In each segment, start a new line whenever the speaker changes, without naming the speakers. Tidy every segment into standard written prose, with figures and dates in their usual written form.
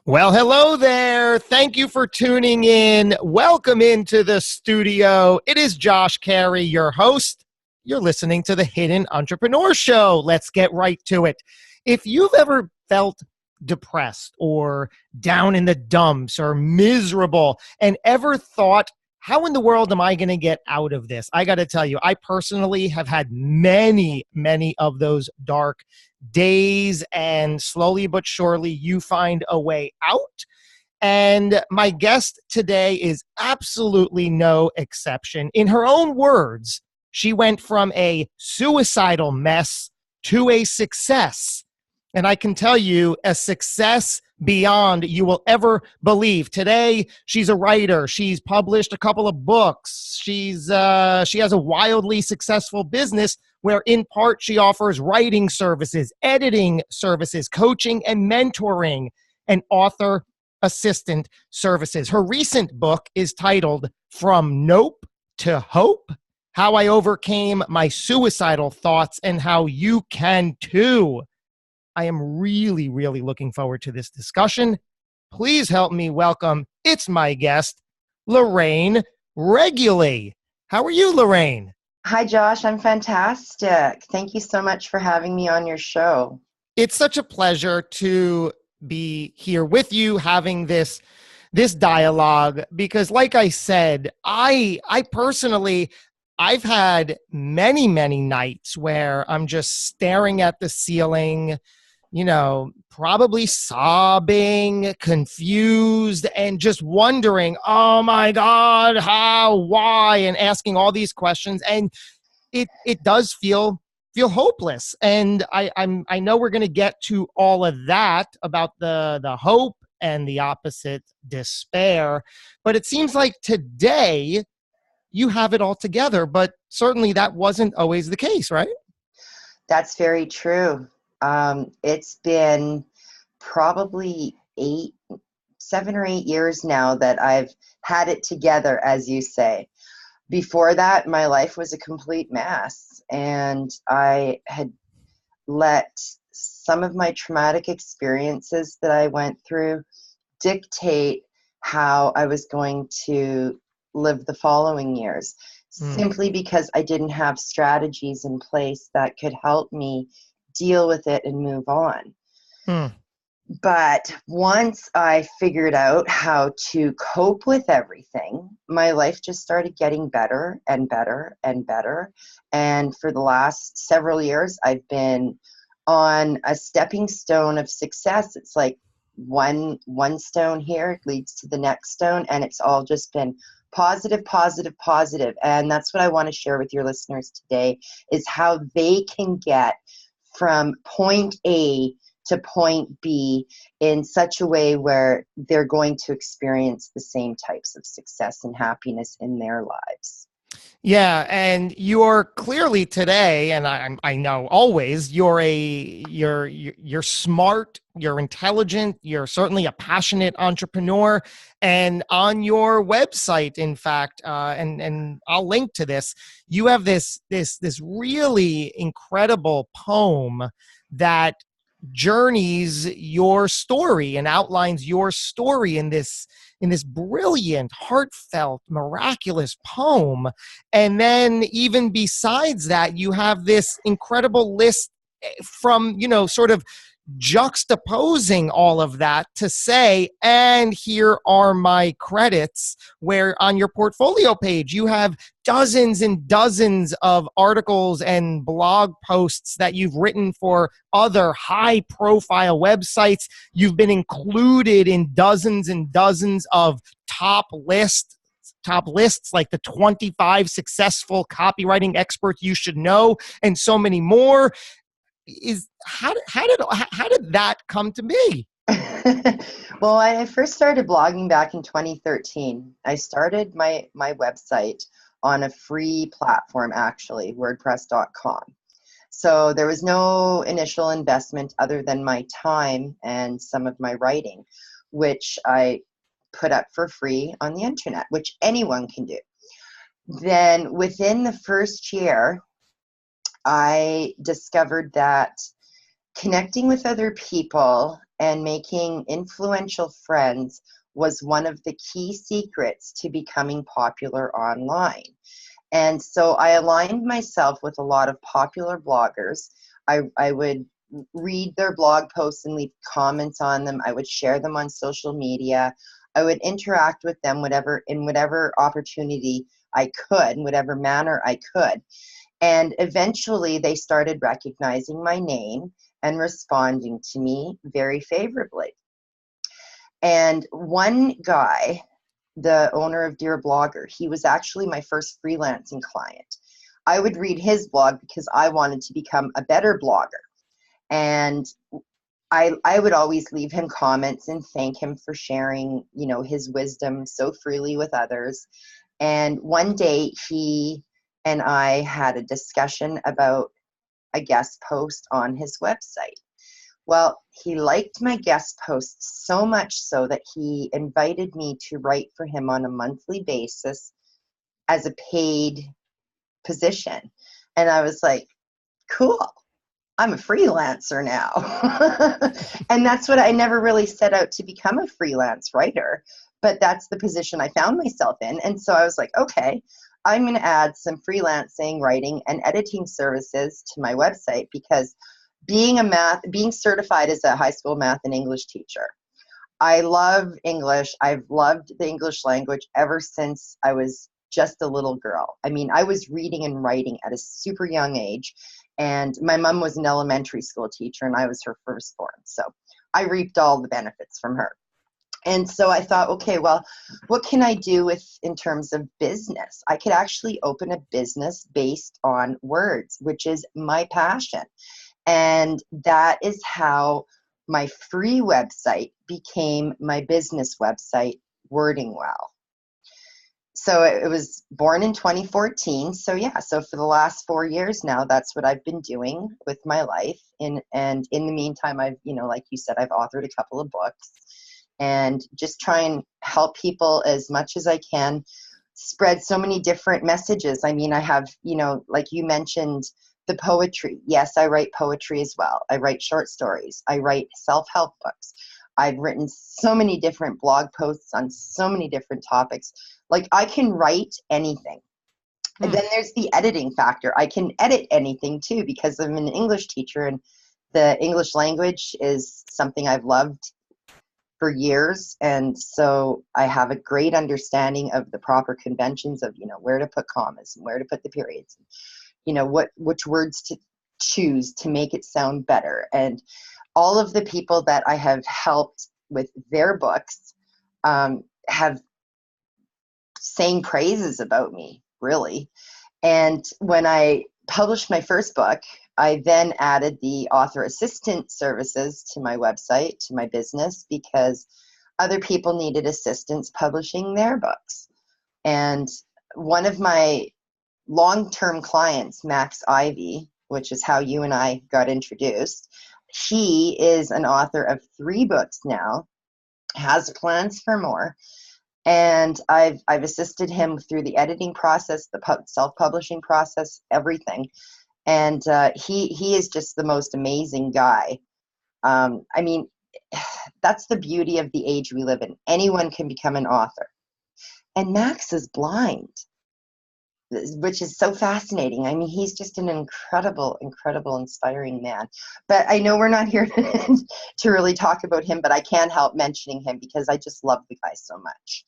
Well, hello there. Thank you for tuning in. Welcome into the studio. It is Josh Carey, your host. You're listening to the Hidden Entrepreneur Show. Let's get right to it. If you've ever felt depressed or down in the dumps or miserable and ever thought, how in the world am I going to get out of this? I got to tell you, I personally have had many of those dark days, and slowly but surely you find a way out. And my guest today is absolutely no exception. In her own words, she went from a suicidal mess to a success. And I can tell you, a success beyond you will ever believe. Today, she's a writer. She's published a couple of books. She has a wildly successful business where in part she offers writing services, editing services, coaching and mentoring, and author assistant services. Her recent book is titled From Nope to Hope: How I Overcame My Suicidal Thoughts and How You Can Too. I am really looking forward to this discussion. Please help me welcome, it's my guest, Lorraine Reguly. How are you, Lorraine?
Hi, Josh. I'm fantastic. Thank you so much for having me on your show.
It's such a pleasure to be here with you having this dialogue because, like I said, I personally, I've had many nights where I'm just staring at the ceiling, probably sobbing, confused, and just wondering, oh my God, how, why, and asking all these questions. And it does feel hopeless. And I know we're going to get to all of that about the hope and the opposite, despair. But it seems like today you have it all together, but certainly that wasn't always the case, right?
That's very true. It's been probably 7 or 8 years now that I've had it together, as you say. Before that, my life was a complete mess, and I had let some of my traumatic experiences that I went through dictate how I was going to live the following years, simply because I didn't have strategies in place that could help me deal with it and move on. But once I figured out how to cope with everything, my life just started getting better and better and better. And for the last several years, I've been on a stepping stone of success. It's like one stone here leads to the next stone, and it's all just been positive. And that's what I want to share with your listeners today, is how they can get from point A to point B in such a way where they're going to experience the same types of success and happiness in their lives.
Yeah, and you're clearly today, and I know always, you're smart, you're intelligent, you're certainly a passionate entrepreneur. And on your website, in fact, and I'll link to this, you have this really incredible poem that journeys your story and outlines your story in this brilliant, heartfelt, miraculous poem. And then even besides that, you have this incredible list from, sort of juxtaposing all of that to say, and here are my credits, where on your portfolio page, you have dozens and dozens of articles and blog posts that you've written for other high profile websites. You've been included in dozens and dozens of top lists like the 25 successful copywriting experts you should know, and so many more. How did that come to be?
Well, I first started blogging back in 2013. I started my website on a free platform, actually, WordPress.com. So there was no initial investment other than my time and some of my writing, which I put up for free on the internet, which anyone can do. Then within the first year, I discovered that connecting with other people and making influential friends was one of the key secrets to becoming popular online. And so I aligned myself with a lot of popular bloggers. I would read their blog posts and leave comments on them. I would share them on social media. I would interact with them in whatever opportunity I could, in whatever manner I could. And eventually they started recognizing my name and responding to me very favorably. And one guy, the owner of Dear Blogger, he was actually my first freelancing client. I would read his blog because I wanted to become a better blogger. And I would always leave him comments and thank him for sharing, his wisdom so freely with others. And one day he and I had a discussion about a guest post on his website. Well, he liked my guest posts so much so that he invited me to write for him on a monthly basis as a paid position. And I was like, cool, I'm a freelancer now. And that's what I never really set out to become, a freelance writer, but that's the position I found myself in. And so I was like, okay, I'm going to add some freelancing, writing, and editing services to my website, because being certified as a high school math and English teacher, I love English. I've loved the English language ever since I was just a little girl. I mean, I was reading and writing at a super young age, and my mom was an elementary school teacher and I was her firstborn. So I reaped all the benefits from her. And so I thought, okay, well, what can I do in terms of business? I could actually open a business based on words, which is my passion. And that is how my free website became my business website, Wording Well. So it was born in 2014. So for the last 4 years now, that's what I've been doing with my life. And in the meantime, I've, like you said, I've authored a couple of books and just try and help people as much as I can spread so many different messages. I mean, I have, like you mentioned, the poetry. Yes, I write poetry as well. I write short stories. I write self-help books. I've written so many different blog posts on so many different topics. Like, I can write anything. And then there's the editing factor. I can edit anything too, because I'm an English teacher and the English language is something I've loved for years. And so I have a great understanding of the proper conventions of, where to put commas and where to put the periods, which words to choose to make it sound better. And all of the people that I have helped with their books have sang praises about me, really. And when I published my first book, I then added the author assistant services to my website, to my business, because other people needed assistance publishing their books. And one of my long-term clients, Max Ivy, which is how you and I got introduced, he is an author of 3 books now, has plans for more. And I've assisted him through the editing process, the self-publishing process, everything. And he is just the most amazing guy. I mean, that's the beauty of the age we live in. Anyone can become an author. And Max is blind, which is so fascinating. I mean, he's just an incredible, inspiring man. But I know we're not here to really talk about him, but I can't help mentioning him because I just love the guy so much.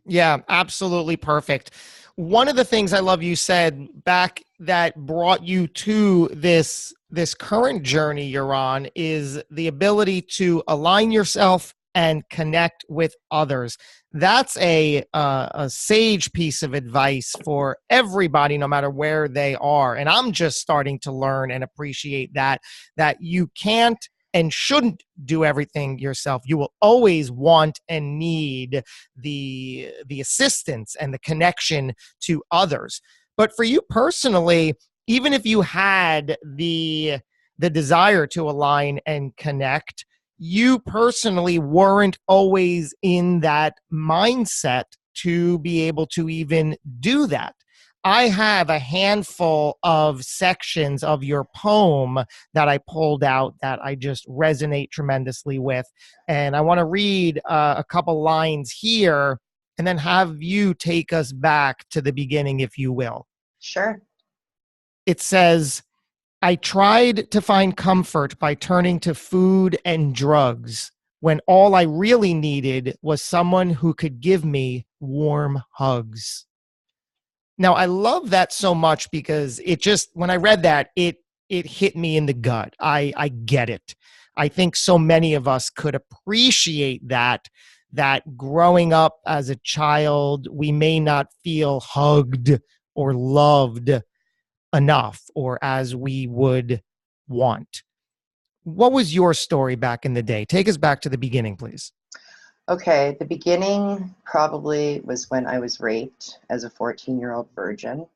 Yeah, absolutely perfect. One of the things I love you said back that brought you to this current journey you're on is the ability to align yourself and connect with others. That's a sage piece of advice for everybody, no matter where they are. And I'm just starting to learn and appreciate that you can't and shouldn't do everything yourself. You will always want and need the assistance and the connection to others. But for you personally, even if you had the desire to align and connect, you personally weren't always in that mindset to be able to even do that. I have a handful of sections of your poem that I pulled out that I just resonate tremendously with. And I want to read a couple lines here and then have you take us back to the beginning, if you will.
Sure.
It says, I tried to find comfort by turning to food and drugs when all I really needed was someone who could give me warm hugs. Now, I love that so much because it just, when I read that, it hit me in the gut. I get it. I think so many of us could appreciate that growing up as a child, we may not feel hugged or loved enough or as we would want. What was your story back in the day? Take us back to the beginning, please.
Okay, the beginning probably was when I was raped as a 14-year-old virgin.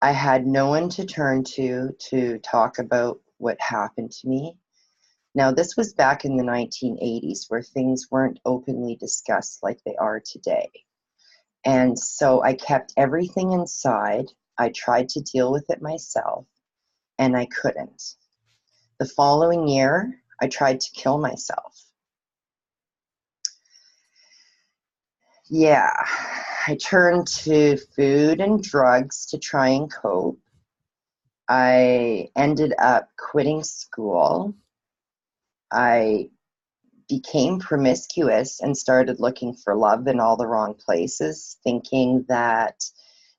I had no one to turn to talk about what happened to me. Now, this was back in the 1980s where things weren't openly discussed like they are today. And so I kept everything inside. I tried to deal with it myself, and I couldn't. The following year, I tried to kill myself. Yeah, I turned to food and drugs to try and cope. I ended up quitting school. I became promiscuous and started looking for love in all the wrong places, thinking that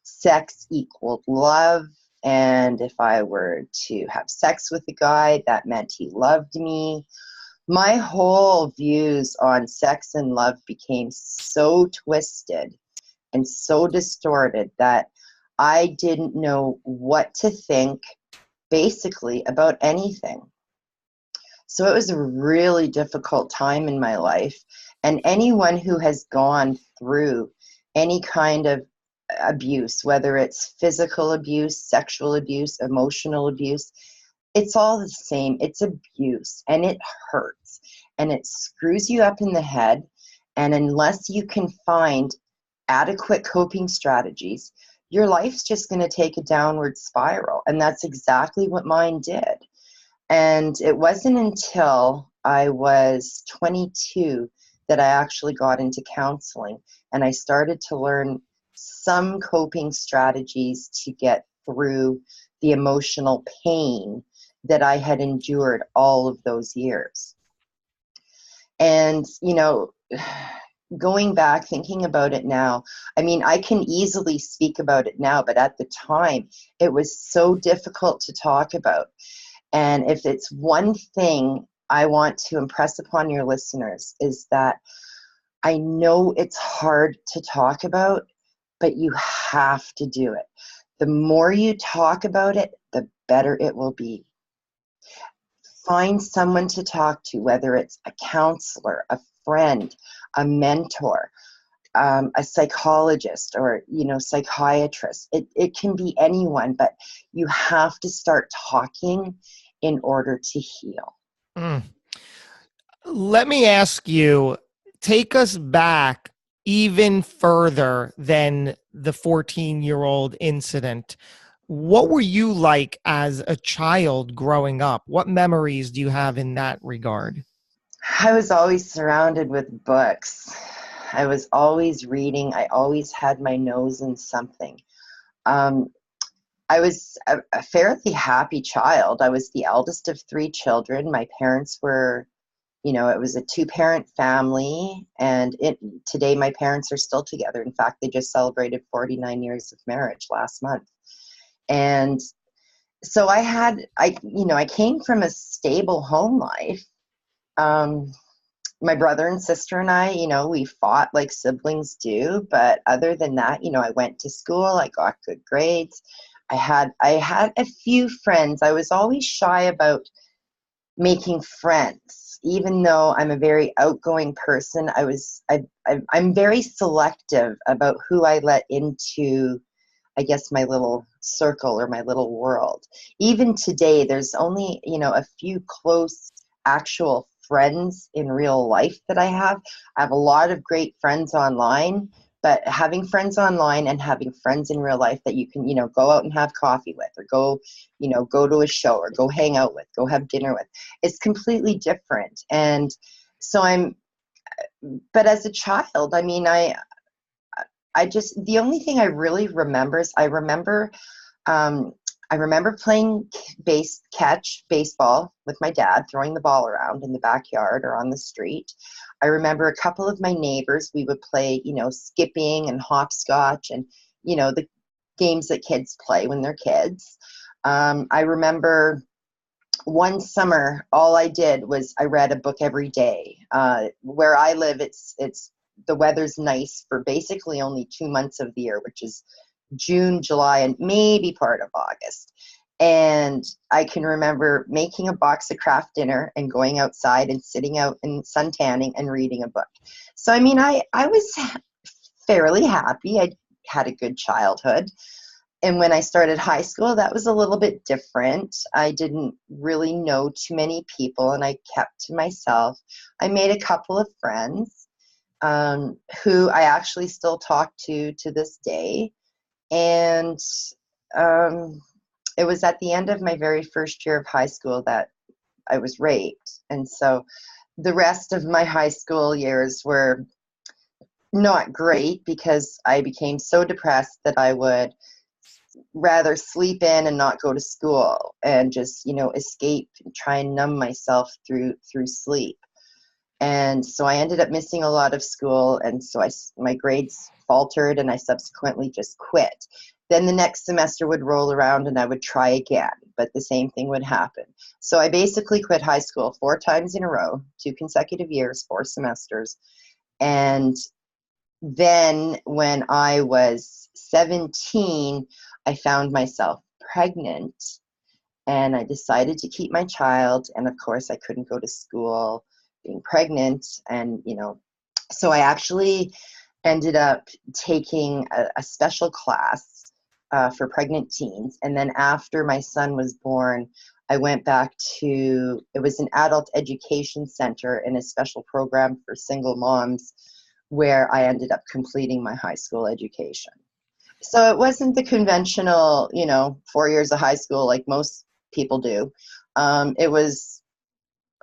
sex equaled love. And if I were to have sex with a guy, that meant he loved me. My whole views on sex and love became so twisted and so distorted that I didn't know what to think basically about anything. So it was a really difficult time in my life. And anyone who has gone through any kind of abuse, whether it's physical abuse, sexual abuse, emotional abuse, it's all the same. It's abuse and it hurts and it screws you up in the head. And unless you can find adequate coping strategies, your life's just going to take a downward spiral. And that's exactly what mine did. And it wasn't until I was 22 that I actually got into counseling and I started to learn some coping strategies to get through the emotional pain that I had endured all of those years. And, going back, thinking about it now, I mean, I can easily speak about it now, but at the time, it was so difficult to talk about. And if it's one thing I want to impress upon your listeners is that I know it's hard to talk about, but you have to do it. The more you talk about it, the better it will be. Find someone to talk to, whether it's a counselor, a friend, a mentor, a psychologist, or psychiatrist. It can be anyone, but you have to start talking in order to heal.
Let me ask you, take us back even further than the 14-year-old incident. What were you like as a child growing up? What memories do you have in that regard?
I was always surrounded with books. I was always reading. I always had my nose in something. I was a fairly happy child. I was the eldest of three children. My parents were, it was a two-parent family, and today my parents are still together. In fact, they just celebrated 49 years of marriage last month. And so I came from a stable home life. My brother and sister and I, we fought like siblings do, but other than that, I went to school, I got good grades. I had a few friends. I was always shy about making friends. Even though I'm a very outgoing person, I'm very selective about who I let into, I guess, my little circle or my little world. Even today, there's only, a few close actual friends in real life that I have. I have a lot of great friends online, but having friends online and having friends in real life that you can, go out and have coffee with, or go to a show, or go hang out with, go have dinner with, it's completely different. And so but as a child, I mean, the only thing I really remember is I remember playing catch baseball with my dad, throwing the ball around in the backyard or on the street. I remember a couple of my neighbors, we would play, skipping and hopscotch and, the games that kids play when they're kids. I remember one summer, all I did was I read a book every day. Where I live, it's the weather's nice for basically only 2 months of the year, which is June, July, and maybe part of August. And I can remember making a box of Kraft dinner and going outside and sitting out and sun tanning and reading a book. So, I mean, I was fairly happy. I had a good childhood. And when I started high school, that was a little bit different. I didn't really know too many people, and I kept to myself. I made a couple of friends who I actually still talk to this day. And it was at the end of my very first year of high school that I was raped. And so the rest of my high school years were not great, because I became so depressed that I would rather sleep in and not go to school and just, escape and try and numb myself through sleep. And so I ended up missing a lot of school, and so my grades faltered, and I subsequently just quit. Then the next semester would roll around and I would try again, but the same thing would happen. So I basically quit high school 4 times in a row, 2 consecutive years, 4 semesters. And then when I was 17, I found myself pregnant, and I decided to keep my child. And of course, I couldn't go to school being pregnant. And, so I actually ended up taking a special class for pregnant teens. And then after my son was born, I went back to, it was an adult education center and a special program for single moms, where I ended up completing my high school education. So it wasn't the conventional, 4 years of high school like most people do. It was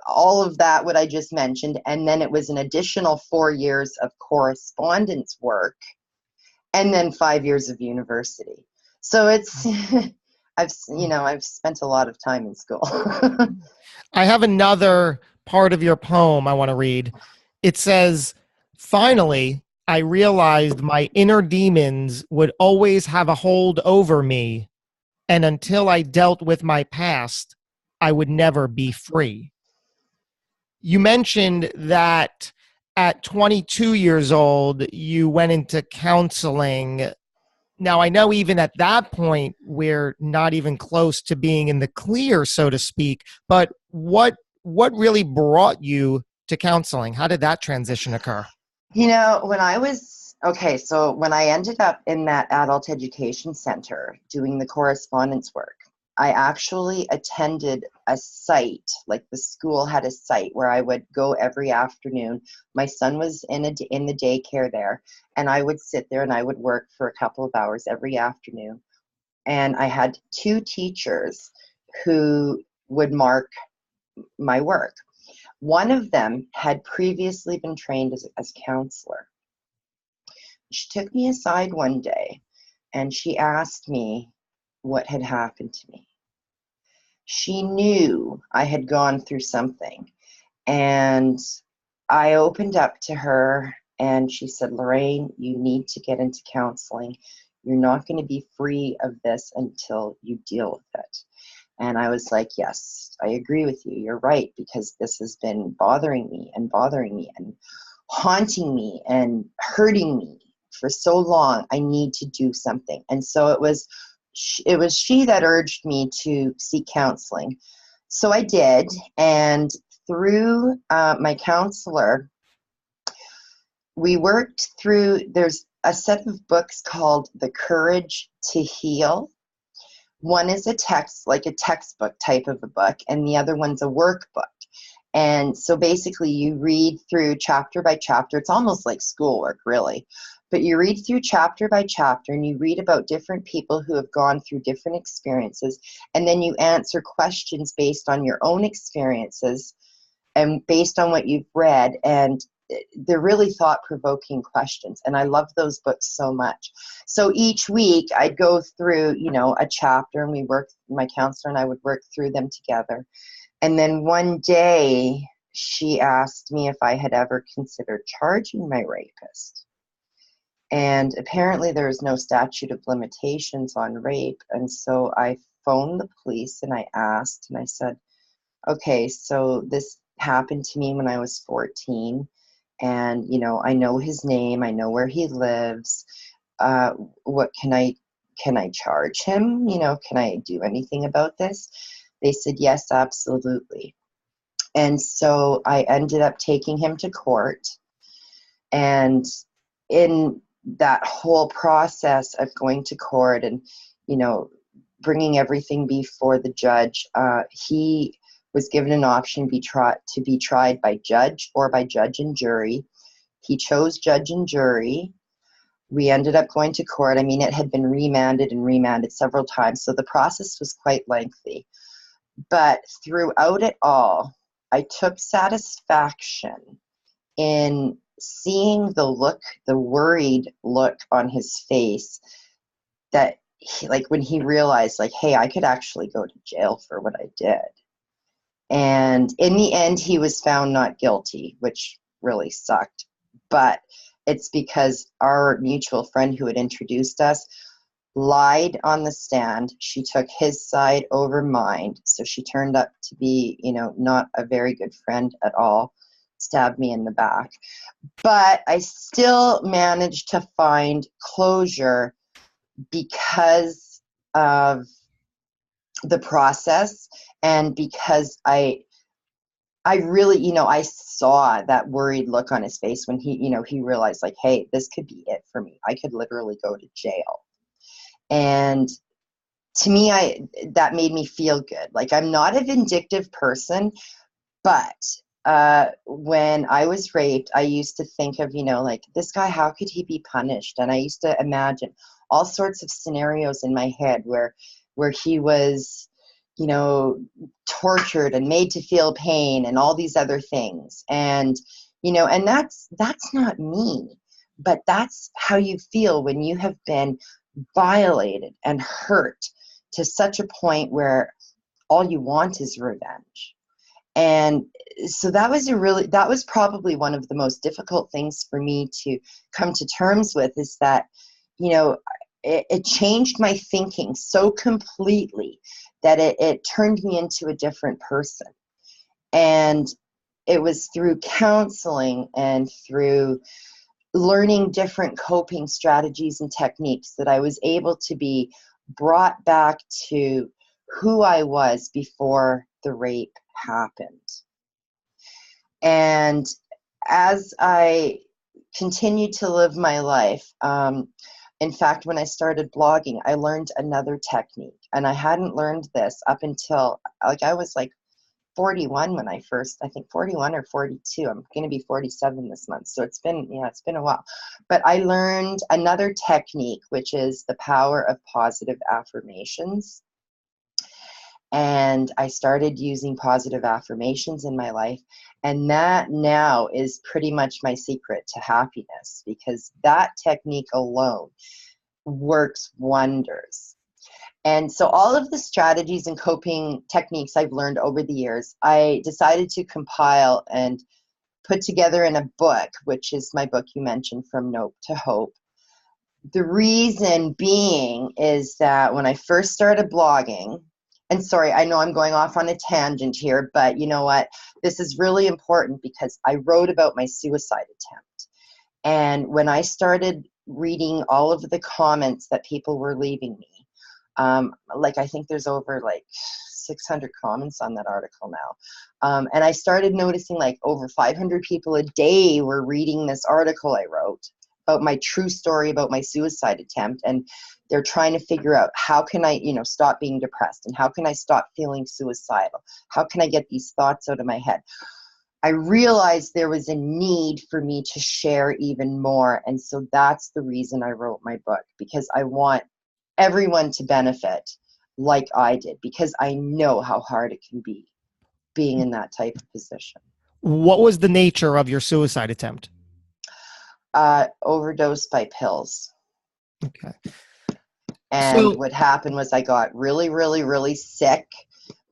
all of that, what I just mentioned, and then it was an additional 4 years of correspondence work, and then 5 years of university. So it's, I've spent a lot of time in school.
I have another part of your poem I want to read. It says, "Finally, I realized my inner demons would always have a hold over me, and until I dealt with my past, I would never be free." You mentioned that at 22 years old, you went into counseling. Now, I know even at that point, we're not even close to being in the clear, so to speak, but what really brought you to counseling? How did that transition occur?
When I ended up in that adult education center doing the correspondence work, I actually attended a site, like the school had a site where I would go every afternoon. My son was in the daycare there, and I would sit there and I would work for a couple of hours every afternoon. And I had 2 teachers who would mark my work. One of them had previously been trained as a counselor. She took me aside one day and she asked me what had happened to me. She knew I had gone through something, and I opened up to her, and she said, "Lorraine, you need to get into counseling. You're not going to be free of this until you deal with it." And I was like, "Yes, I agree with you. You're right, because this has been bothering me and haunting me and hurting me for so long. I need to do something." And so it was she that urged me to seek counseling. So I did, and through my counselor, we worked through, there's a set of books called The Courage to Heal. One is a textbook type of a book, and the other one's a workbook. And so basically you read through chapter by chapter. It's almost like schoolwork, really. But you read through chapter by chapter, and you read about different people who have gone through different experiences, and then you answer questions based on your own experiences and based on what you've read. And they're really thought-provoking questions, and I love those books so much. So each week I'd go through, a chapter, and my counselor and I would work through them together. And then one day she asked me if I had ever considered charging my rapist. And apparently there is no statute of limitations on rape. And so I phoned the police and I asked, and I said, okay, so this happened to me when I was 14. And, I know his name. I know where he lives. What can I charge him? Can I do anything about this? They said, yes, absolutely. And so I ended up taking him to court. And in that whole process of going to court and, bringing everything before the judge, he was given an option to be tried by judge or by judge and jury. He chose judge and jury. We ended up going to court. I mean, it had been remanded and remanded several times, so the process was quite lengthy. But throughout it all, I took satisfaction in seeing the worried look on his face, that when he realized, hey, I could actually go to jail for what I did. And in the end, he was found not guilty, which really sucked. But it's because our mutual friend who had introduced us lied on the stand. She took his side over mine. So she turned up to be, not a very good friend at all. Stabbed me in the back. But I still managed to find closure because of the process, and because I really, I saw that worried look on his face when he realized, hey, this could be it for me. I could literally go to jail. And to me, that made me feel good. I'm not a vindictive person, but when I was raped, I used to think of, this guy, how could he be punished? And I used to imagine all sorts of scenarios in my head where he was, tortured and made to feel pain and all these other things. And, and that's not me, but that's how you feel when you have been violated and hurt to such a point where all you want is revenge. And so that was probably one of the most difficult things for me to come to terms with, is that, it changed my thinking so completely that it turned me into a different person. And it was through counseling and through learning different coping strategies and techniques that I was able to be brought back to who I was before the rape happened. And as I continued to live my life, in fact, when I started blogging, I learned another technique, and I hadn't learned this up until I was 41 when I 41 or 42. I'm going to be 47 this month. So it's been a while. But I learned another technique, which is the power of positive affirmations. And I started using positive affirmations in my life. And that now is pretty much my secret to happiness, because that technique alone works wonders. And so all of the strategies and coping techniques I've learned over the years, I decided to compile and put together in a book, which is my book you mentioned, From Nope to Hope. The reason being is that when I first started blogging, and sorry, I know I'm going off on a tangent here, but you know what? This is really important because I wrote about my suicide attempt. And when I started reading all of the comments that people were leaving me, I think there's over 600 comments on that article now. And I started noticing over 500 people a day were reading this article I wrote about my true story about my suicide attempt. And they're trying to figure out, how can I, stop being depressed, and how can I stop feeling suicidal? How can I get these thoughts out of my head? I realized there was a need for me to share even more. And so that's the reason I wrote my book, because I want everyone to benefit like I did, because I know how hard it can be being in that type of position.
What was the nature of your suicide attempt?
Overdose by pills.
Okay.
And
So,
what happened was I got really, really, really sick.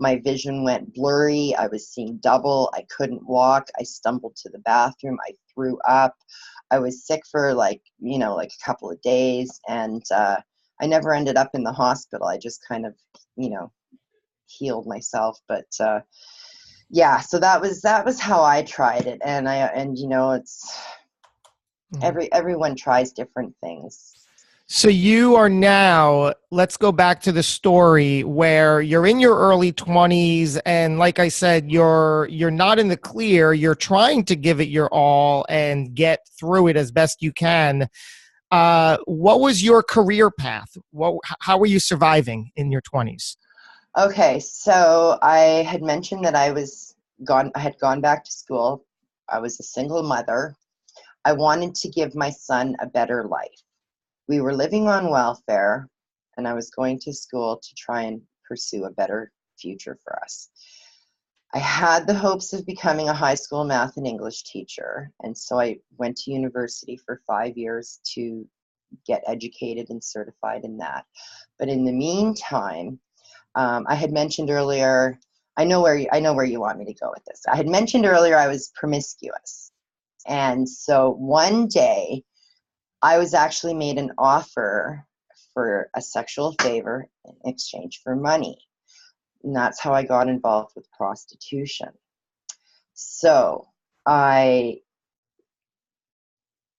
My vision went blurry. I was seeing double. I couldn't walk. I stumbled to the bathroom. I threw up. I was sick for like a couple of days. And I never ended up in the hospital. I just kind of, healed myself. But yeah, so that was how I tried it. And it's everyone tries different things.
so you are now, let's go back to the story where you're in your early 20s, and like I said, you're not in the clear. You're trying to give it your all and get through it as best you can. What was your career path? How were you surviving in your 20s?
Okay, so I had mentioned that I had gone back to school. I was a single mother. I wanted to give my son a better life. We were living on welfare, and I was going to school to try and pursue a better future for us. I had the hopes of becoming a high school math and English teacher, and so I went to university for 5 years to get educated and certified in that. But in the meantime, I had mentioned earlier, I know where you want me to go with this. I had mentioned earlier I was promiscuous. And so one day I was actually made an offer for a sexual favor in exchange for money. And that's how I got involved with prostitution. So I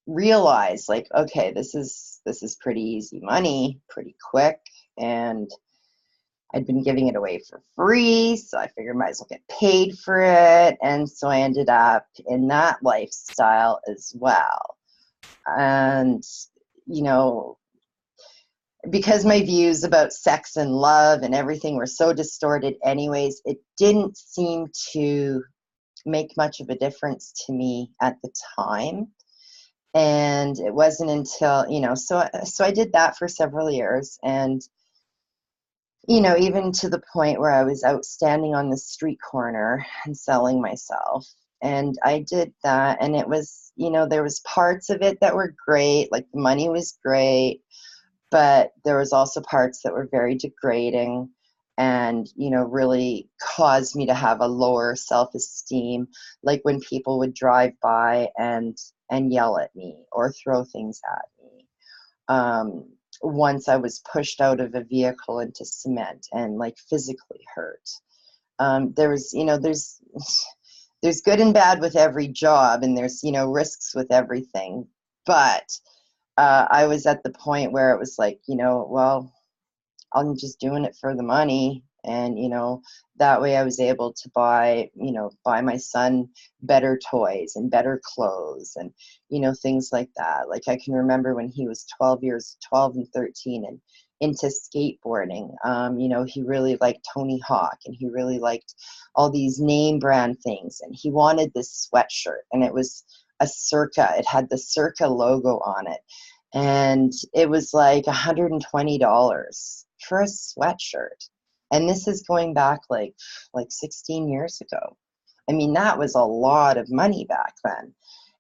realized, like, okay, this is pretty easy money, pretty quick, and I'd been giving it away for free, so I figured I might as well get paid for it. And so I ended up in that lifestyle as well. And, you know, because my views about sex and love and everything were so distorted anyways, it didn't seem to make much of a difference to me at the time. And it wasn't until, so I did that for several years. And even to the point where I was out standing on the street corner and selling myself. And I did that, and it was, there was parts of it that were great, like the money was great, but there was also parts that were very degrading and, really caused me to have a lower self-esteem, like when people would drive by and yell at me or throw things at me. Once I was pushed out of a vehicle into cement and like physically hurt. There was, there's good and bad with every job, and there's, risks with everything. But I was at the point where it was like, well, I'm just doing it for the money. And, that way I was able to buy my son better toys and better clothes and, things like that. Like I can remember when he was 12 and 13 and into skateboarding, he really liked Tony Hawk, and he really liked all these name brand things. And he wanted this sweatshirt, and it was a Circa. It had the Circa logo on it. And it was like $120 for a sweatshirt. And this is going back like 16 years ago. I mean, that was a lot of money back then.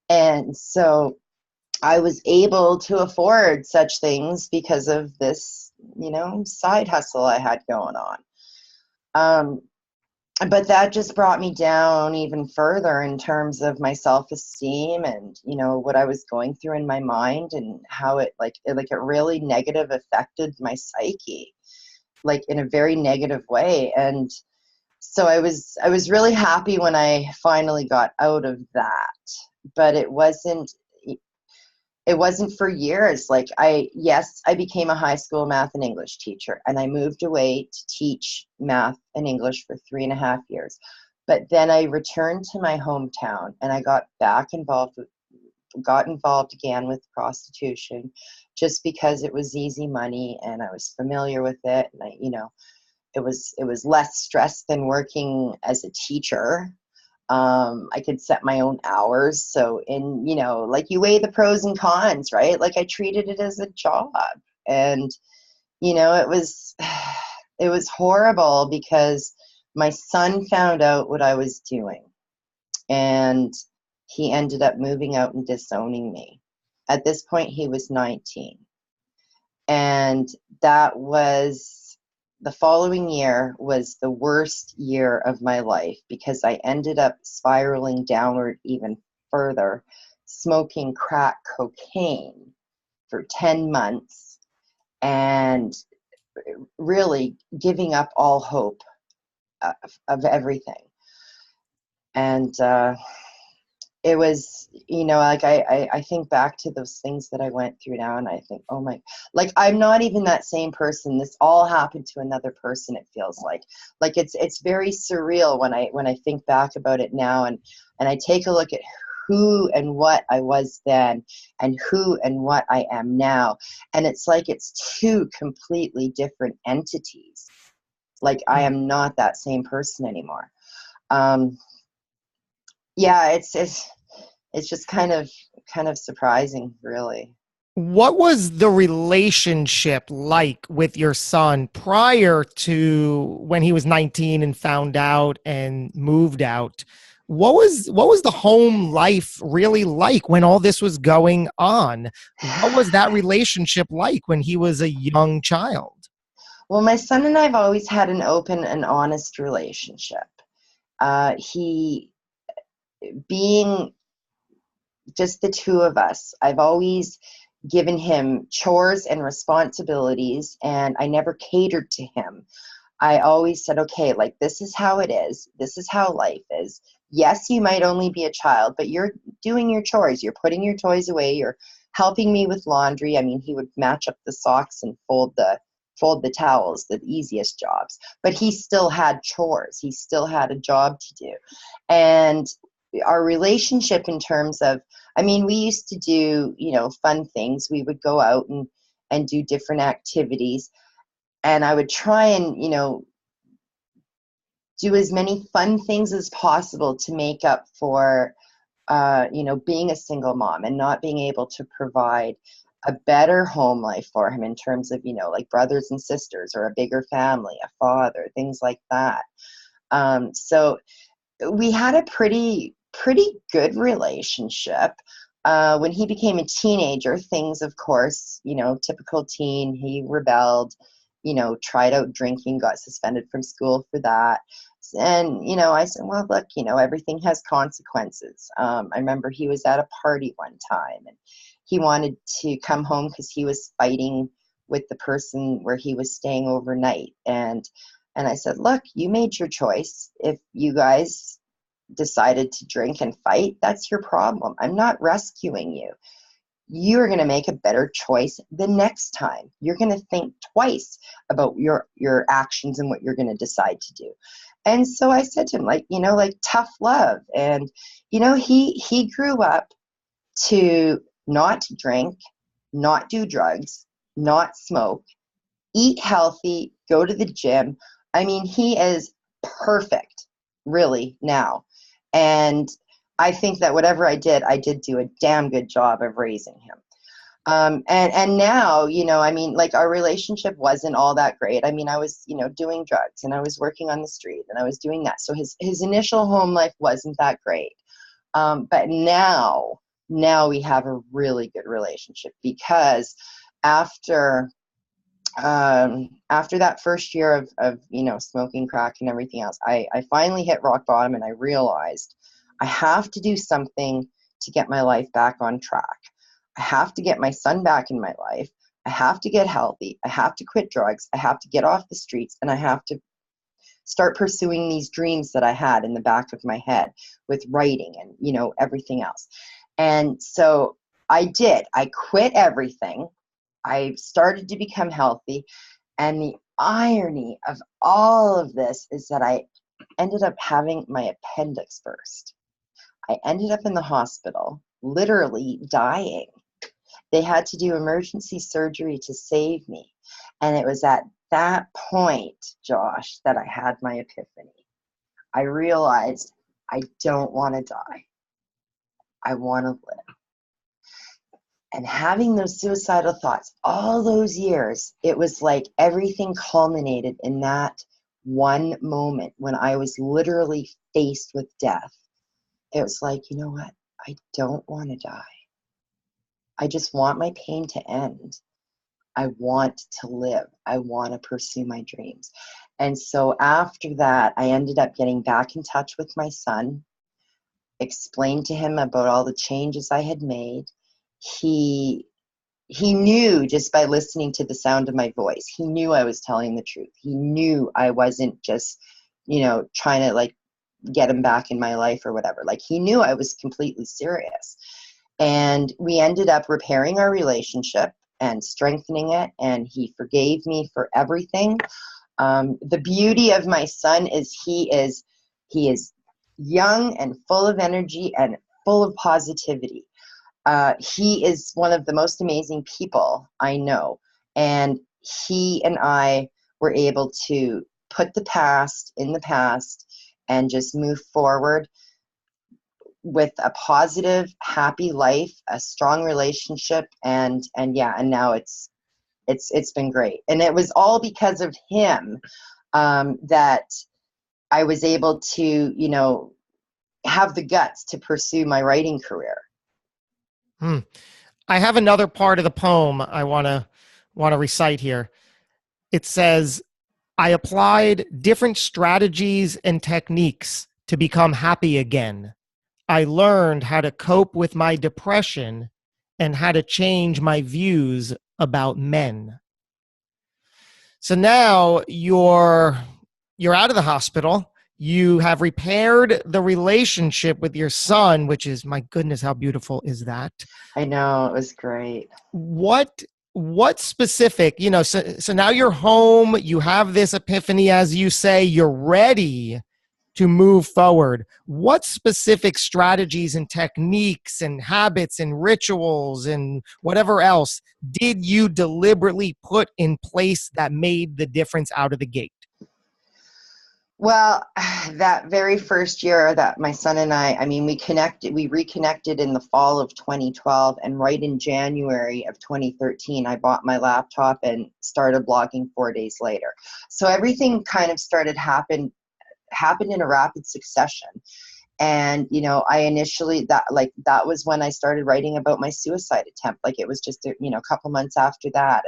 And so I was able to afford such things because of this, side hustle I had going on. But that just brought me down even further in terms of my self-esteem and, what I was going through in my mind, and how it really negative affected my psyche, like in a very negative way. And so I was really happy when I finally got out of that, but it wasn't for years. Like I became a high school math and English teacher, and I moved away to teach math and English for 3.5 years. But then I returned to my hometown, and I got involved again with prostitution, just because it was easy money and I was familiar with it. And it was less stress than working as a teacher. I could set my own hours. So like you weigh the pros and cons, right? Like I treated it as a job. And, it was, it was horrible because my son found out what I was doing, and he ended up moving out and disowning me. At this point, he was 19. And that was the following year was the worst year of my life because I ended up spiraling downward even further, smoking crack cocaine for 10 months and really giving up all hope of everything. And it was, like I think back to those things that I went through now, and I think, oh my, like I'm not even that same person. This all happened to another person. It feels like it's very surreal when I think back about it now, and I take a look at who and what I was then and who and what I am now. And it's like it's two completely different entities. Like I am not that same person anymore. Yeah, it's just kind of surprising, really.
What was the relationship like with your son prior to when he was 19 and found out and moved out? What was the home life really like when all this was going on? What was that relationship like when he was a young child?
Well, my son and I have always had an open and honest relationship. He being just the two of us, I've always given him chores and responsibilities, and I never catered to him. I always said, okay, like this is how it is. This is how life is. Yes, you might only be a child, but you're doing your chores. You're putting your toys away. You're helping me with laundry. I mean, he would match up the socks and fold the towels, the easiest jobs. But he still had chores. He still had a job to do. And our relationship in terms of, I mean, we used to do, fun things. We would go out and do different activities. And I would try and, do as many fun things as possible to make up for, being a single mom and not being able to provide a better home life for him in terms of, like brothers and sisters or a bigger family, a father, things like that. So we had a pretty good relationship. When he became a teenager, things, of course, typical teen, he rebelled, tried out drinking, got suspended from school for that. And, I said, well, look, everything has consequences. I remember he was at a party one time and he wanted to come home because he was fighting with the person where he was staying overnight. And I said, look, you made your choice. If you guys decided to drink and fight, that's your problem. I'm not rescuing you. You're going to make a better choice the next time. You're going to think twice about your actions and what you're going to decide to do. And so I said to him, like tough love. And, he grew up to not drink, not do drugs, not smoke, eat healthy, go to the gym. I mean, he is perfect, really, now. And I think that whatever I did do a damn good job of raising him. And now, I mean, like our relationship wasn't all that great. I mean, I was, doing drugs and I was working on the street and I was doing that. So his initial home life wasn't that great. But now we have a really good relationship because after that first year of smoking crack and everything else, I finally hit rock bottom and I realized I have to do something to get my life back on track. I have to get my son back in my life. I have to get healthy. I have to quit drugs. I have to get off the streets, and I have to start pursuing these dreams that I had in the back of my head with writing and, everything else. And so I did. I quit everything. I started to become healthy. And the irony of all of this is that I ended up having my appendix burst. I ended up in the hospital, literally dying. They had to do emergency surgery to save me. And it was at that point, Josh, that I had my epiphany. I realized I don't want to die. I want to live. And having those suicidal thoughts all those years, it was like everything culminated in that one moment when I was literally faced with death. It was like, you know what? I don't want to die. I just want my pain to end. I want to live. I want to pursue my dreams. And so after that, I ended up getting back in touch with my son, explained to him about all the changes I had made. He knew just by listening to the sound of my voice, he knew I was telling the truth. He knew I wasn't just, trying to like get him back in my life or whatever. Like he knew I was completely serious. And we ended up repairing our relationship and strengthening it. And he forgave me for everything. The beauty of my son is he is young and full of energy and full of positivity. He is one of the most amazing people I know. And he and I were able to put the past in the past and just move forward with a positive, happy life, a strong relationship. And now it's been great. And it was all because of him that I was able to, have the guts to pursue my writing career.
I have another part of the poem I want to recite here. It says, I applied different strategies and techniques to become happy again. I learned how to cope with my depression and how to change my views about men. So now you're out of the hospital. You have repaired the relationship with your son, which is, my goodness, how beautiful is that?
I know, it was great.
What specific, so now you're home, you have this epiphany, as you say, you're ready to move forward. What specific strategies and techniques and habits and rituals and whatever else did you deliberately put in place that made the difference out of the gate?
Well, that very first year that my son and we reconnected in the fall of 2012, and right in January of 2013, I bought my laptop and started blogging 4 days later. So everything kind of started happened in a rapid succession. And, I initially, that was when I started writing about my suicide attempt. Like it was just, a couple months after that.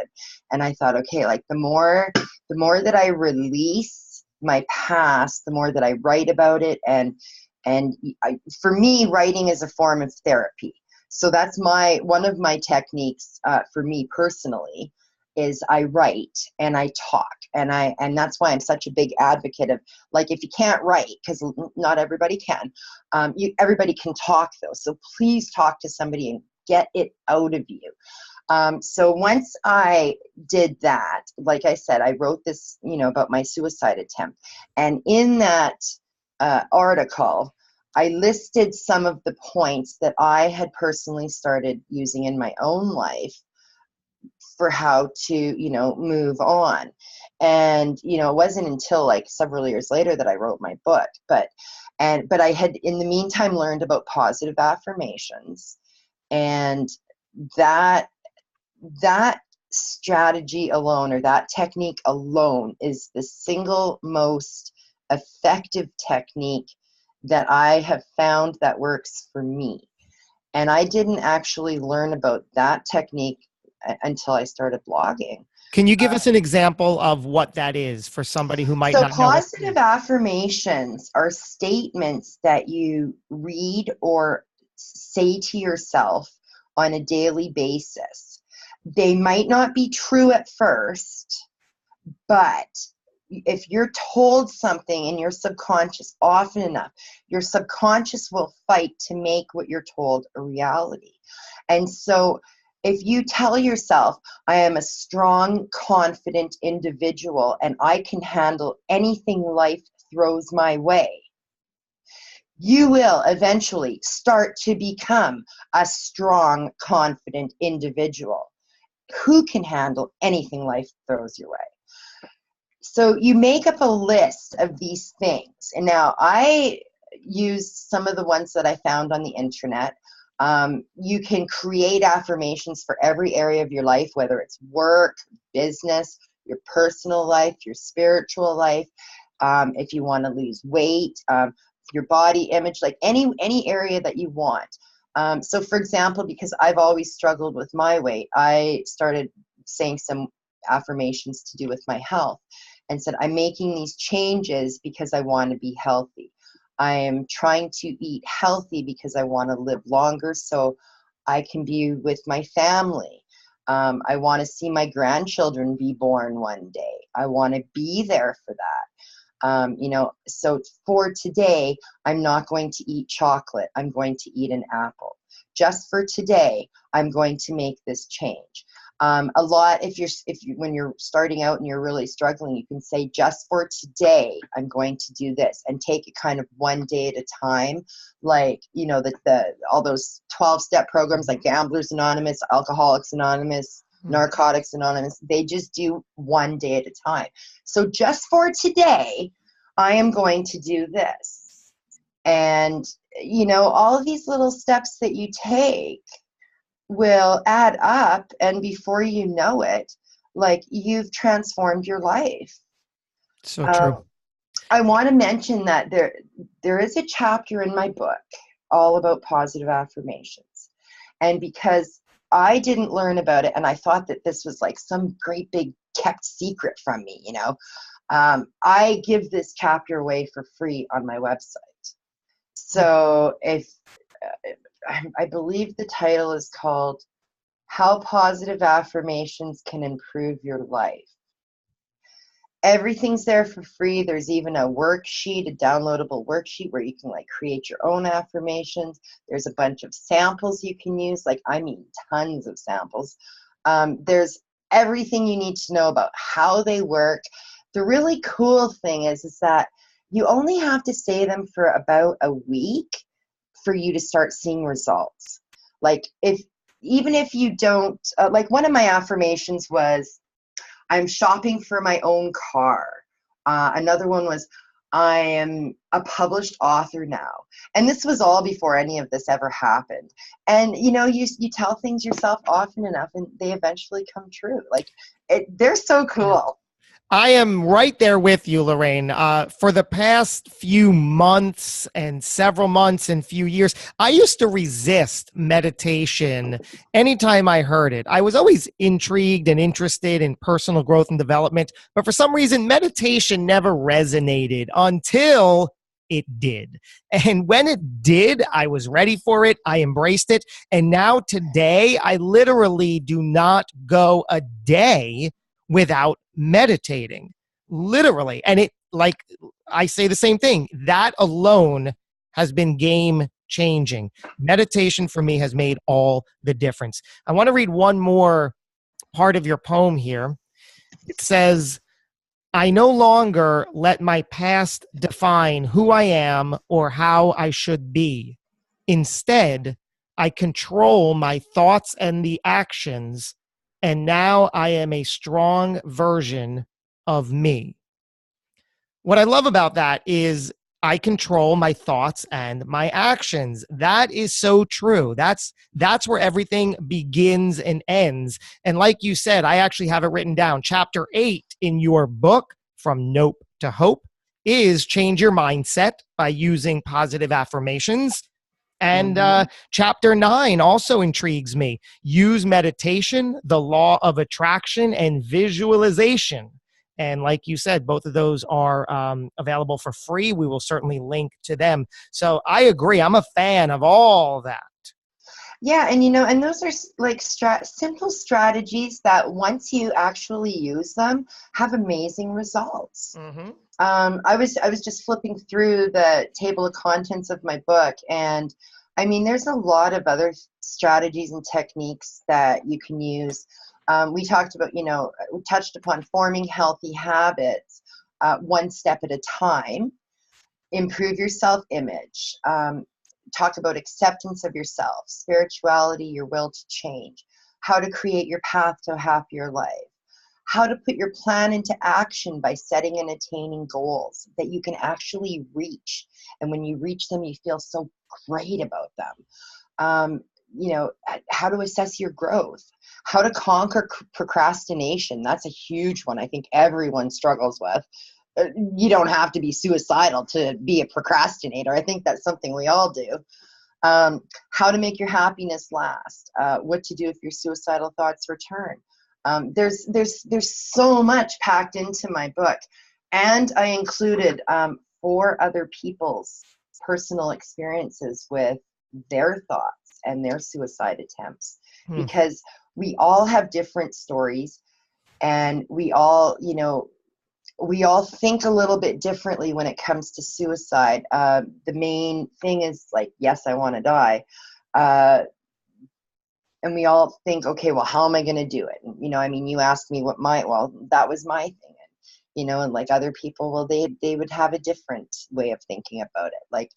And I thought, okay, like the more that I release my past, the more that I write about it. And for me, writing is a form of therapy. So that's one of my techniques for me personally is I write and I talk. And that's why I'm such a big advocate of, like, if you can't write, because not everybody can, everybody can talk though. So please talk to somebody and get it out of you. So once I did that, like I said, I wrote this, about my suicide attempt. And in that article, I listed some of the points that I had personally started using in my own life for how to, move on. And, it wasn't until like several years later that I wrote my book, but I had in the meantime learned about positive affirmations, and that strategy alone, or that technique alone, is the single most effective technique that I have found that works for me. And I didn't actually learn about that technique until I started blogging.
Can you give us an example of what that is for somebody who might not know?
So positive affirmations are statements that you read or say to yourself on a daily basis. They might not be true at first, but if you're told something in your subconscious often enough, your subconscious will fight to make what you're told a reality. And so if you tell yourself, I am a strong, confident individual and I can handle anything life throws my way, you will eventually start to become a strong, confident individual who can handle anything life throws your way. So you make up a list of these things. And now I used some of the ones that I found on the internet. You can create affirmations for every area of your life, whether it's work, business, your personal life, your spiritual life. If you want to lose weight, your body image, like any area that you want. So for example, because I've always struggled with my weight, I started saying some affirmations to do with my health and said, I'm making these changes because I want to be healthy. I am trying to eat healthy because I want to live longer so I can be with my family. I want to see my grandchildren be born one day. I want to be there for that. So for today, I'm not going to eat chocolate. I'm going to eat an apple. Just for today, I'm going to make this change. A lot, when you're starting out and you're really struggling, you can say, just for today, I'm going to do this, and take it kind of one day at a time. Like, all those 12-step programs like Gamblers Anonymous, Alcoholics Anonymous, Narcotics Anonymous, they just do one day at a time. So just for today, I am going to do this. And, all of these little steps that you take will add up, and before you know it, like, you've transformed your life.
So true.
I want to mention that there is a chapter in my book all about positive affirmations. And because I didn't learn about it, and I thought that this was like some great big kept secret from me, I give this chapter away for free on my website. So I believe the title is called How Positive Affirmations Can Improve Your Life. Everything's there for free. There's even a worksheet, a downloadable worksheet where you can create your own affirmations. There's a bunch of samples you can use, tons of samples. There's everything you need to know about how they work. The really cool thing is that you only have to say them for about a week for you to start seeing results. Even if you don't, one of my affirmations was, I'm shopping for my own car. Another one was, I am a published author now. And this was all before any of this ever happened. And, you tell things yourself often enough and they eventually come true. They're so cool.
I am right there with you, Lorraine. For the past few months and several months and few years, I used to resist meditation anytime I heard it. I was always intrigued and interested in personal growth and development, but for some reason, meditation never resonated until it did. And when it did, I was ready for it. I embraced it. And now today, I literally do not go a day without meditating, literally. And I say the same thing, that alone has been game changing. Meditation for me has made all the difference. I want to read one more part of your poem here. It says, I no longer let my past define who I am or how I should be. Instead, I control my thoughts and the actions, and now I am a strong version of me. What I love about that is I control my thoughts and my actions. That is so true. That's where everything begins and ends. And like you said, I actually have it written down. Chapter 8 in your book, From Nope to Hope, is change your mindset by using positive affirmations. And chapter 9 also intrigues me. Use meditation, the law of attraction, and visualization. And like you said, both of those are available for free. We will certainly link to them. So I agree. I'm a fan of all that.
Yeah, and those are simple strategies that once you actually use them, have amazing results.
Mm-hmm.
I was just flipping through the table of contents of my book, and there's a lot of other strategies and techniques that you can use. We talked about, we touched upon forming healthy habits, one step at a time, improve your self-image, talk about acceptance of yourself, spirituality, your will to change, how to create your path to a happier life, how to put your plan into action by setting and attaining goals that you can actually reach. And when you reach them, you feel so great about them. How to assess your growth, how to conquer procrastination. That's a huge one I think everyone struggles with. You don't have to be suicidal to be a procrastinator. I think that's something we all do. How to make your happiness last, what to do if your suicidal thoughts return. There's so much packed into my book, and I included 4 other people's personal experiences with their thoughts and their suicide attempts, because we all have different stories, and we all think a little bit differently when it comes to suicide. The main thing is like, yes, I want to die. And we all think, okay, well, how am I going to do it? And, you asked me that was my thing. And like other people, well, they would have a different way of thinking about it. Like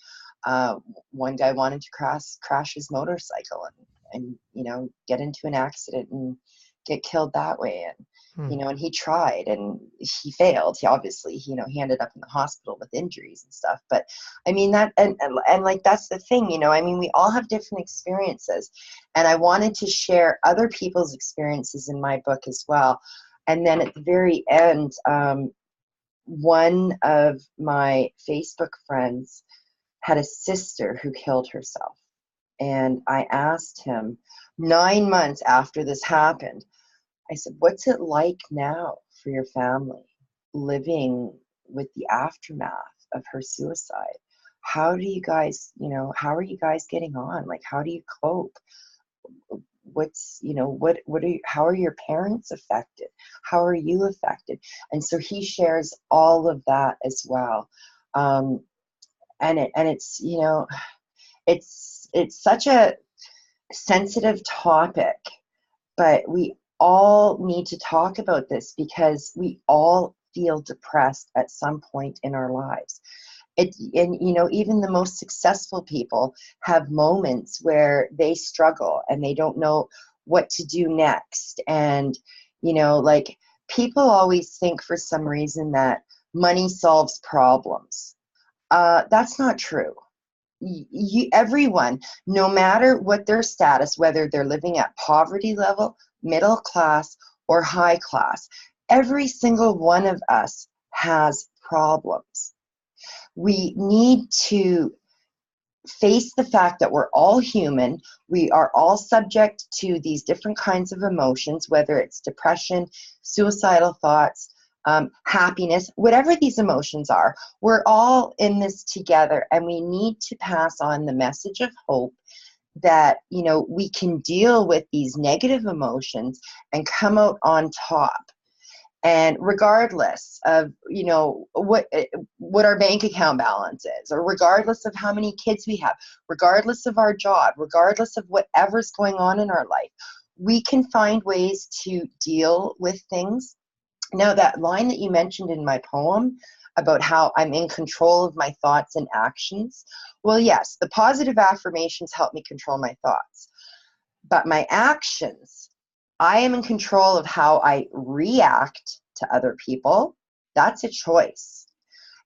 one guy wanted to crash his motorcycle and get into an accident and get killed that way. And he tried and he failed. He obviously, he ended up in the hospital with injuries and stuff. But I mean that, and like, that's the thing, we all have different experiences, and I wanted to share other people's experiences in my book as well. And then at the very end, one of my Facebook friends had a sister who killed herself. And I asked him 9 months after this happened, I said, what's it like now for your family living with the aftermath of her suicide? How do you guys, how are you guys getting on? Like, how do you cope? How are your parents affected? How are you affected? And so he shares all of that as well. And it's, it's such a sensitive topic, but we all need to talk about this because we all feel depressed at some point in our lives. Even the most successful people have moments where they struggle and they don't know what to do next. And, like, people always think for some reason that money solves problems. That's not true. Everyone, no matter what their status, whether they're living at poverty level, middle class, or high class, every single one of us has problems. We need to face the fact that we're all human. We are all subject to these different kinds of emotions, whether it's depression, suicidal thoughts, happiness, whatever these emotions are. We're all in this together, and we need to pass on the message of hope that, we can deal with these negative emotions and come out on top. And regardless of, what our bank account balance is, or regardless of how many kids we have, regardless of our job, regardless of whatever's going on in our life, we can find ways to deal with things. Now, that line that you mentioned in my poem about how I'm in control of my thoughts and actions, well, yes, the positive affirmations help me control my thoughts. But my actions, I am in control of how I react to other people. That's a choice.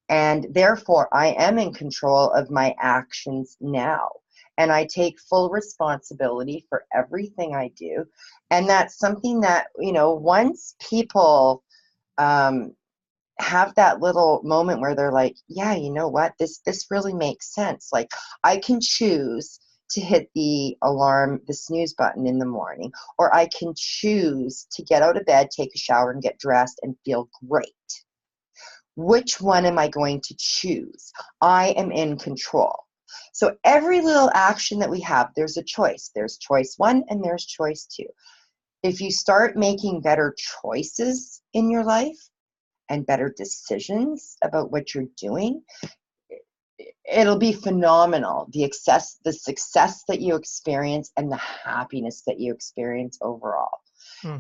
And therefore, I am in control of my actions now. And I take full responsibility for everything I do. And that's something that, once people have that little moment where they're like, yeah, you know what, this really makes sense. Like, I can choose to hit the alarm, the snooze button in the morning, or I can choose to get out of bed, take a shower, and get dressed and feel great. Which one am I going to choose? I am in control. So every little action that we have, there's a choice. There's choice 1 and there's choice 2. If you start making better choices in your life and better decisions about what you're doing, it'll be phenomenal. The success that you experience and the happiness that you experience overall.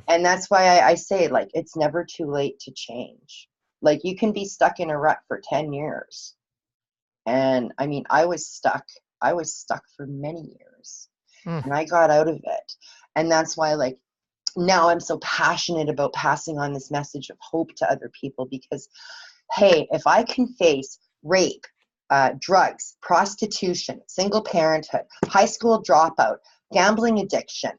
And that's why I say, like, it's never too late to change. Like, you can be stuck in a rut for 10 years. And I mean, I was stuck for many years and I got out of it. And that's why, like, now I'm so passionate about passing on this message of hope to other people because, hey, if I can face rape, drugs, prostitution, single parenthood, high school dropout, gambling addiction,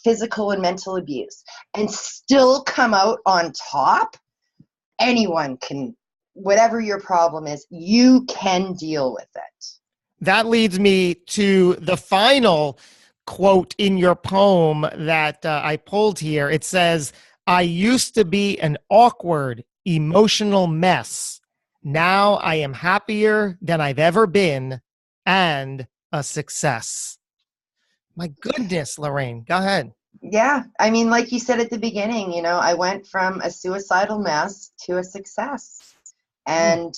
physical and mental abuse, and still come out on top, anyone can, whatever your problem is, you can deal with it.
That leads me to the final quote in your poem that I pulled here. It says, "I used to be an awkward, emotional mess. Now I am happier than I've ever been and a success." My goodness, Lorraine, go ahead.
Yeah. I mean, like you said at the beginning, I went from a suicidal mess to a success. And,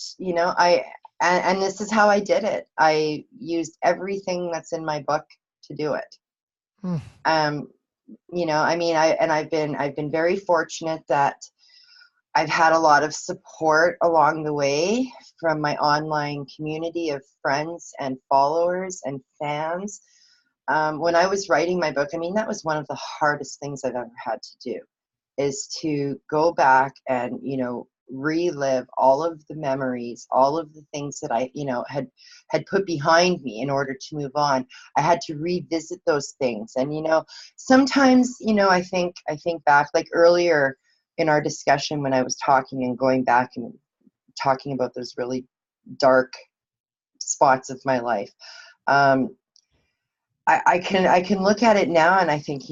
and this is how I did it. I used everything that's in my book to do it. I've been very fortunate that I've had a lot of support along the way from my online community of friends and followers and fans. When I was writing my book, that was one of the hardest things I've ever had to do, is to go back and, relive all of the memories, all of the things that I, had put behind me in order to move on. I had to revisit those things. And, sometimes, I think back, like earlier in our discussion when I was talking and going back and talking about those really dark spots of my life. I can look at it now and I think,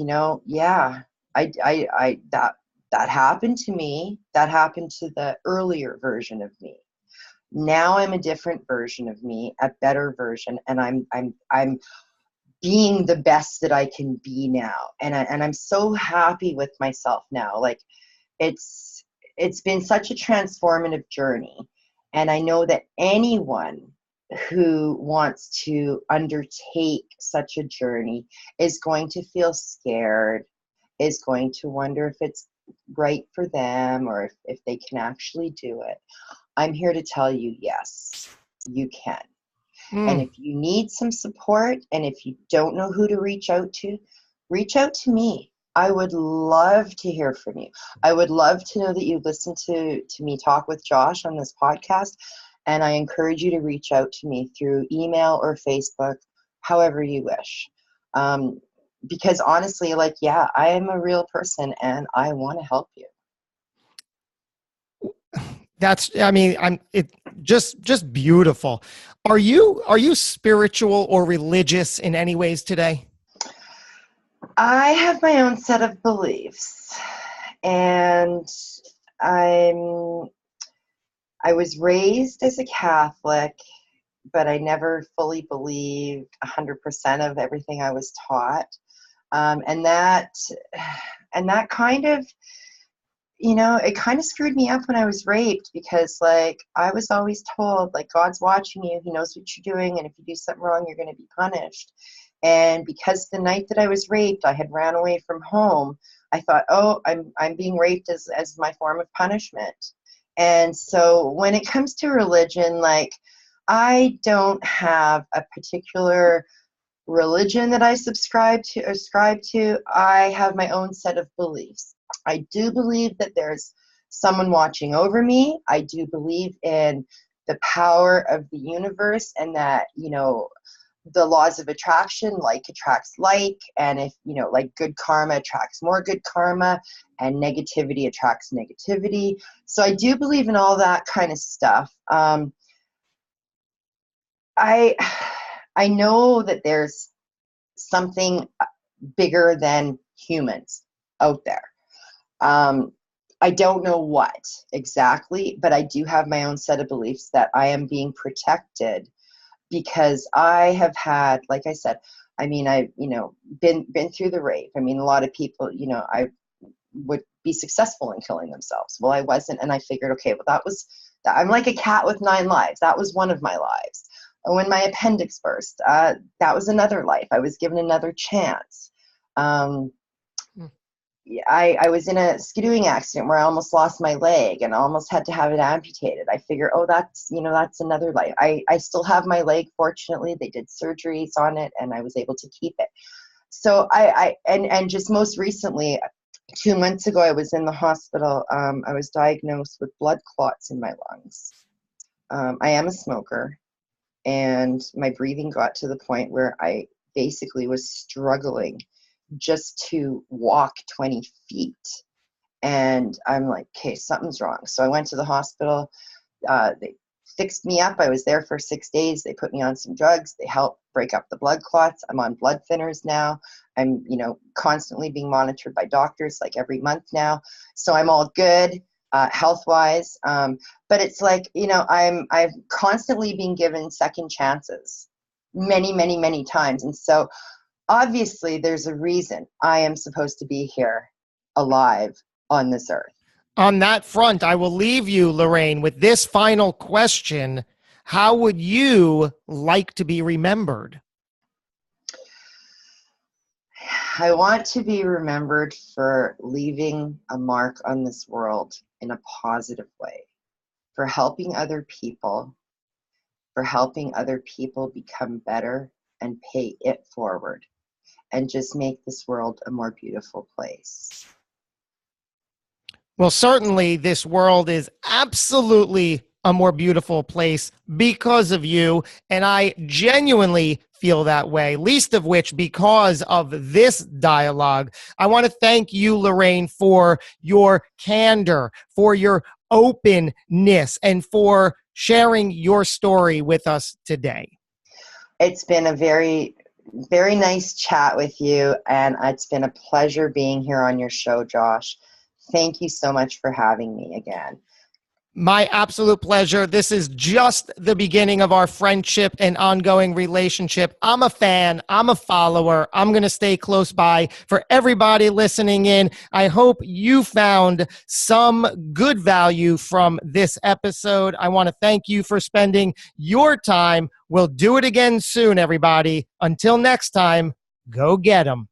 that happened to me. That happened to the earlier version of me. Now I'm a different version of me, a better version, and I'm being the best that I can be now. And I'm so happy with myself now. Like it's been such a transformative journey. And I know that anyone who wants to undertake such a journey is going to feel scared, is going to wonder if it's right for them or if they can actually do it. I'm here to tell you, yes, you can. And if you need some support and if you don't know who to reach out to me. I would love to hear from you. I would love to know that you listen to me talk with Josh on this podcast. And I encourage you to reach out to me through email or Facebook, however you wish. Because honestly, I am a real person and I want to help you.
I'm just beautiful. Are you spiritual or religious in any ways today?
I have my own set of beliefs, and I was raised as a Catholic, but I never fully believed 100% of everything I was taught. And that kind of, it kind of screwed me up when I was raped because I was always told God's watching you, he knows what you're doing. And if you do something wrong, you're going to be punished. And because the night that I was raped, I had ran away from home, I thought, oh, I'm being raped as my form of punishment. And so when it comes to religion, I don't have a particular religion that I ascribe to. I have my own set of beliefs. I do believe that there's someone watching over me. I do believe in the power of the universe and that, the laws of attraction, like attracts like, and if, good karma attracts more good karma and negativity attracts negativity. So I do believe in all that kind of stuff. I know that there's something bigger than humans out there. I don't know what exactly, but I do have my own set of beliefs that I am being protected because I have had, like I said, I've been through the rape. A lot of people, I would be successful in killing themselves. Well, I wasn't, and I figured, okay, well, I'm like a cat with 9 lives. That was one of my lives. When my appendix burst, that was another life. I was given another chance. I was in a skidooing accident where I almost lost my leg and almost had to have it amputated. I figure, oh, that's another life. I still have my leg, fortunately. They did surgeries on it and I was able to keep it. So and just most recently, 2 months ago, I was in the hospital. I was diagnosed with blood clots in my lungs. I am a smoker, and my breathing got to the point where I basically was struggling just to walk 20 feet. And I'm like, okay, something's wrong. So I went to the hospital. They fixed me up. I was there for 6 days. They put me on some drugs. They helped break up the blood clots. I'm on blood thinners now. I'm, constantly being monitored by doctors like every month now. So I'm all good health-wise. But it's like, I've constantly been given second chances many, many, many times. And so obviously there's a reason I am supposed to be here alive on this earth.
On that front, I will leave you, Lorraine, with this final question. How would you like to be remembered?
I want to be remembered for leaving a mark on this world in a positive way, for helping other people, become better and pay it forward, and just make this world a more beautiful place.
Well, certainly this world is absolutely a more beautiful place because of you. And I genuinely feel that way, least of which because of this dialogue. I want to thank you, Lorraine, for your candor, for your openness, and for sharing your story with us today.
It's been a very, very nice chat with you, and it's been a pleasure being here on your show, Josh. Thank you so much for having me again.
My absolute pleasure. This is just the beginning of our friendship and ongoing relationship. I'm a fan. I'm a follower. I'm going to stay close by. For everybody listening in, I hope you found some good value from this episode. I want to thank you for spending your time. We'll do it again soon, everybody. Until next time, go get 'em.